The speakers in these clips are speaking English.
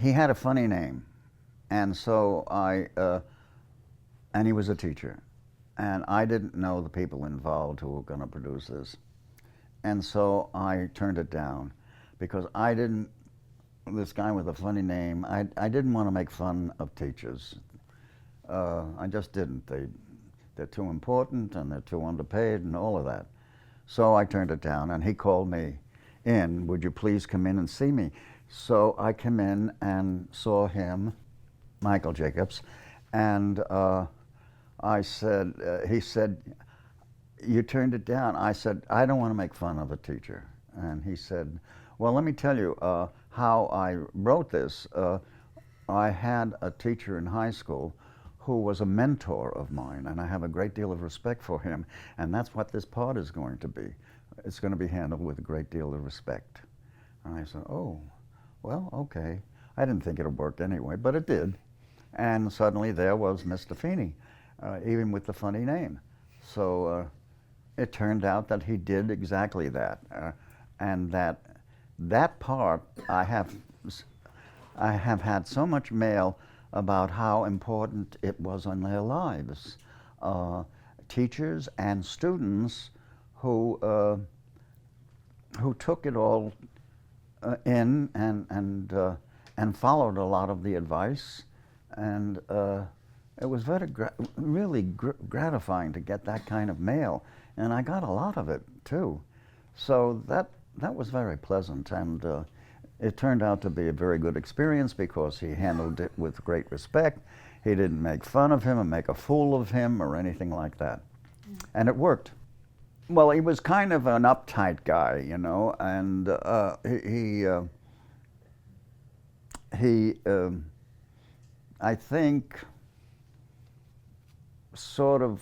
he had a funny name, and so and he was a teacher, and I didn't know the people involved who were going to produce this, and so I turned it down because I didn't. This guy with a funny name, I didn't want to make fun of teachers. I just didn't. They're too important and they're too underpaid and all of that. So I turned it down, and he called me in. Would you please come in and see me? So I came in and saw him, Michael Jacobs, and I said, he said, you turned it down. I said, I don't want to make fun of a teacher. And he said, well, let me tell you how I wrote this. I had a teacher in high school who was a mentor of mine, and I have a great deal of respect for him, and that's what this part is going to be. It's going to be handled with a great deal of respect. And I said, oh, well, okay. I didn't think it would work anyway, but it did. And suddenly there was Mr. Feeney, even with the funny name. So it turned out that he did exactly that, and that part I have had so much mail about how important it was on their lives. Teachers and students who took it all in and followed a lot of the advice, and it was really gratifying to get that kind of mail, and I got a lot of it too. So that was very pleasant, and it turned out to be a very good experience because he handled it with great respect. He didn't make fun of him or make a fool of him or anything like that. And it worked. Well, he was kind of an uptight guy, you know, and I think, sort of,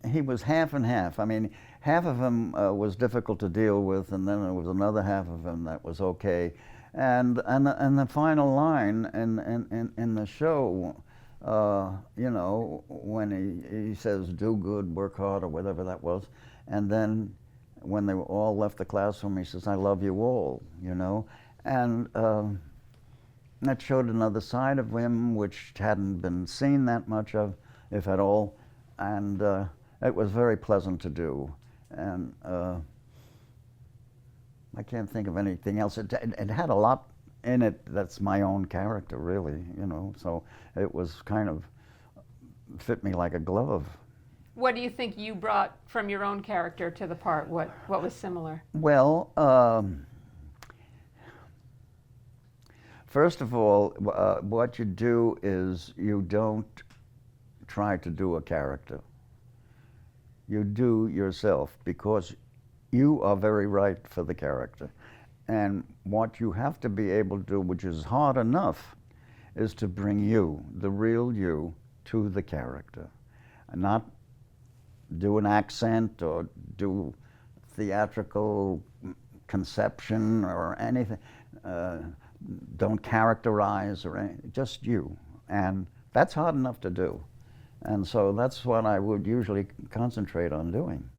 he was half and half. I mean, half of him was difficult to deal with, and then there was another half of him that was okay. And the final line in the show, you know, when he says, do good, work hard, or whatever that was, and then when they all left the classroom, he says, I love you all, you know. And that showed another side of him which hadn't been seen that much of, if at all, and it was very pleasant to do. And I can't think of anything else. It had a lot in it that's my own character, really, you know, so it was kind of fit me like a glove. What do you think you brought from your own character to the part? What was similar? Well, first of all, what you do is you don't try to do a character. You do yourself, because you are very right for the character. And what you have to be able to do, which is hard enough, is to bring you, the real you, to the character. And not do an accent or do theatrical conception or anything. Don't characterize or anything, just you. And that's hard enough to do. And so that's what I would usually concentrate on doing.